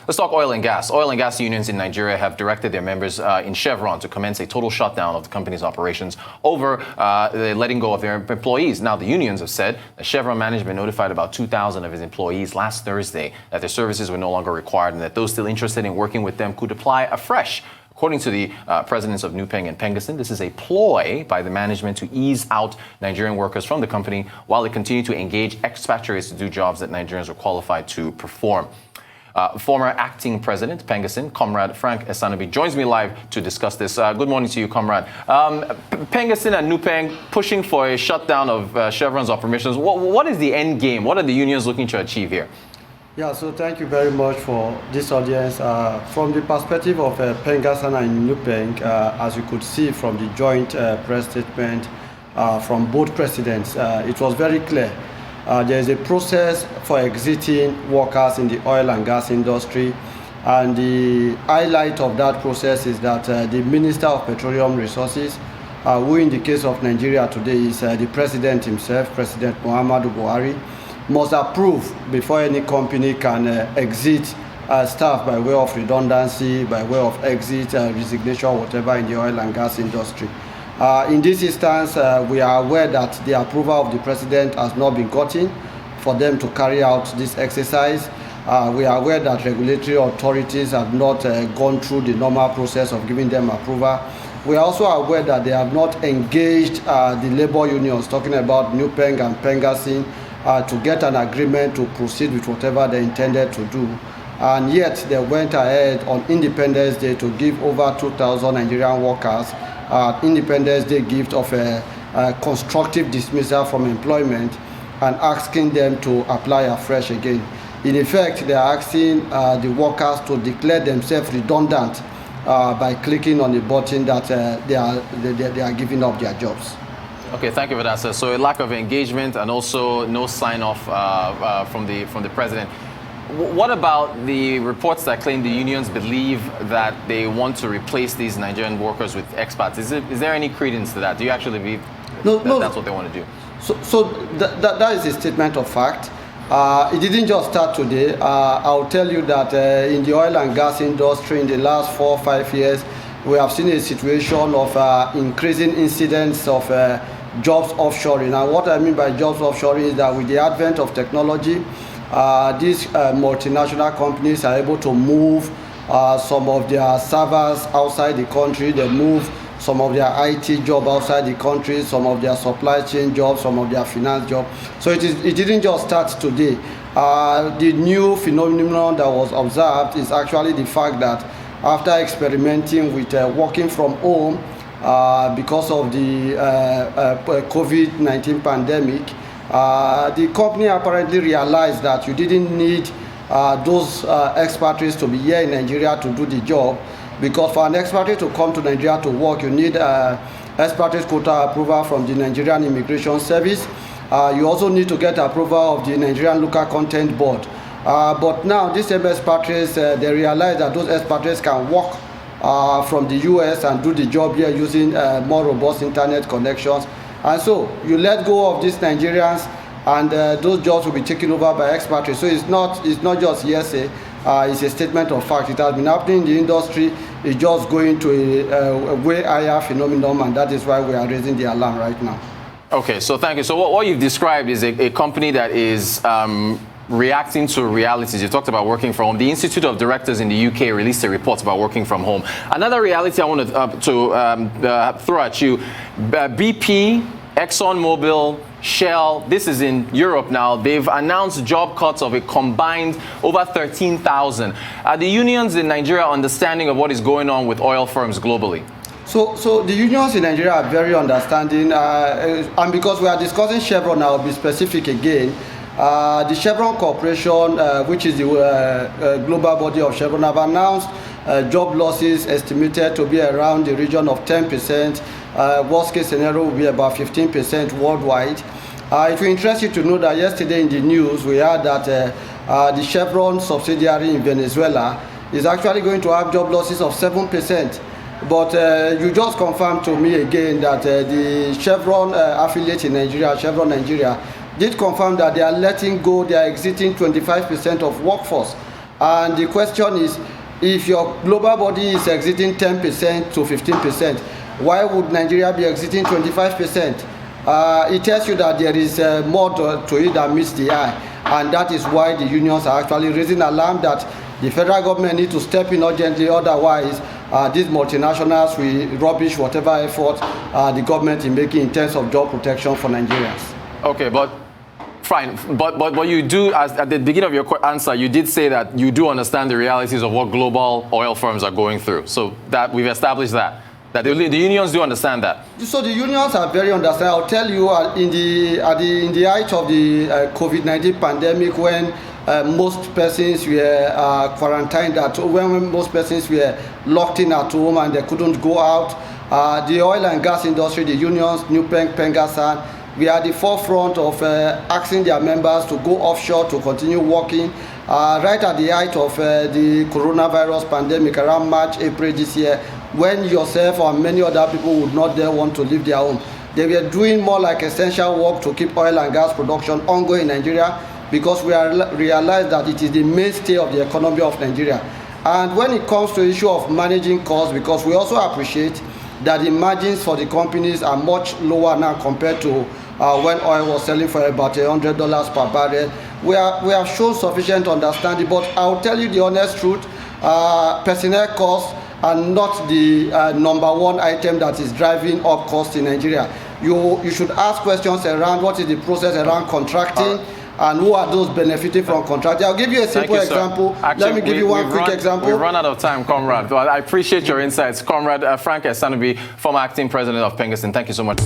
Let's talk oil and gas. Oil and gas unions in Nigeria have directed their members in Chevron to commence a total shutdown of the company's operations over the letting go of their employees. Now, the unions have said that Chevron management notified about 2,000 of its employees last Thursday that their services were no longer required and that those still interested in working with them could apply afresh. According to the presidents of NUPENG and PENGASSAN, this is a ploy by the management to ease out Nigerian workers from the company while they continue to engage expatriates to do jobs that Nigerians are qualified to perform. Former acting president, PENGASSAN, Comrade Frank Esanubi, joins me live to discuss this. Good morning to you, Comrade. PENGASSAN and NUPENG pushing for a shutdown of Chevron's operations. What is the end game? What are the unions looking to achieve here? Yeah, so thank you very much for this audience. From the perspective of PENGASSAN and NUPENG, as you could see from the joint press statement from both presidents, it was very clear. There is a process for exiting workers in the oil and gas industry, and the highlight of that process is that the Minister of Petroleum Resources, who in the case of Nigeria today is the President himself, President Muhammadu Buhari, must approve before any company can exit staff by way of redundancy, by way of exit, resignation, whatever in the oil and gas industry. In this instance, we are aware that the approval of the President has not been gotten for them to carry out this exercise. We are aware that regulatory authorities have not gone through the normal process of giving them approval. We are also aware that they have not engaged the labor unions, talking about NUPENG and PENGASSAN, to get an agreement to proceed with whatever they intended to do. And yet they went ahead on Independence Day to give over 2,000 Nigerian workers Independence Day gift of a constructive dismissal from employment and asking them to apply afresh again. In effect, they are asking the workers to declare themselves redundant by clicking on the button that they are giving up their jobs. Okay, thank you for that, sir. So a lack of engagement and also no sign-off from the president. What about the reports that claim the unions believe that they want to replace these Nigerian workers with expats? Is there any credence to that? Do you actually believe that's what they want to do? So that is a statement of fact. It didn't just start today. I'll tell you that in the oil and gas industry in the last 4 or 5 years, we have seen a situation of increasing incidents of jobs offshoring. And what I mean by jobs offshoring is that with the advent of technology, these multinational companies are able to move some of their servers outside the country. They move some of their IT job outside the country, some of their supply chain jobs, some of their finance jobs. So it didn't just start today. The new phenomenon that was observed is actually the fact that after experimenting with working from home because of the COVID-19 pandemic, the company apparently realized that you didn't need those expatriates to be here in Nigeria to do the job, because for an expatriate to come to Nigeria to work, you need expatriate quota approval from the Nigerian Immigration Service. You also need to get approval of the Nigerian Local Content Board. But now these same expatriates, they realize that those expatriates can work from the US and do the job here using more robust internet connections. And so you let go of these Nigerians and those jobs will be taken over by expatriates. So it's not just hearsay, it's a statement of fact. It has been happening in the industry. It's just going to a way higher phenomenon, and that is why we are raising the alarm right now. Okay, so thank you. So what you've described is a company that is reacting to realities. You talked about working from home. The Institute of Directors in the UK released a report about working from home. Another reality I want to throw at you, BP, ExxonMobil, Shell, this is in Europe now, they've announced job cuts of a combined over 13,000. Are the unions in Nigeria understanding of what is going on with oil firms globally? So the unions in Nigeria are very understanding, and because we are discussing Chevron, I'll be specific again. The Chevron Corporation, which is the global body of Chevron, have announced job losses estimated to be around the region of 10%. Worst case scenario will be about 15% worldwide. It will interest you to know that yesterday in the news we heard that the Chevron subsidiary in Venezuela is actually going to have job losses of 7%. But you just confirmed to me again that the Chevron affiliate in Nigeria, Chevron Nigeria, did confirm that they are letting go, they are exiting 25% of workforce. And the question is, if your global body is exiting 10% to 15%, why would Nigeria be exiting 25%? It tells you that there is more to it than meets the eye. And that is why the unions are actually raising alarm that the federal government needs to step in urgently, otherwise these multinationals will rubbish whatever effort the government is making in terms of job protection for Nigerians. Okay, but fine. But you do, as at the beginning of your answer, you did say that you do understand the realities of what global oil firms are going through. So that we've established that the unions do understand that. So the unions are very understanding. I'll tell you, in the height of the COVID-19 pandemic, when most persons were quarantined at home, when most persons were locked in at home and they couldn't go out, the oil and gas industry, the unions, NUPENG, PENGASSAN, we are at the forefront of asking their members to go offshore to continue working. Right at the height of the coronavirus pandemic, around March, April this year, when yourself or many other people would not dare want to leave their home, they were doing more like essential work to keep oil and gas production ongoing in Nigeria, because we realized that it is the mainstay of the economy of Nigeria. And when it comes to the issue of managing costs, because we also appreciate that the margins for the companies are much lower now compared to when oil was selling for about $100 per barrel, we have shown sufficient understanding. But I'll tell you the honest truth, personnel costs are not the number one item that is driving up costs in Nigeria. You should ask questions around what is the process around contracting, and who are those benefiting from contracting. I'll give you a simple example. Actually, let me give you one quick example. We've run out of time, Comrade. I appreciate your insights. Comrade Frank Esanubi, former acting president of PENGASSAN. Thank you so much.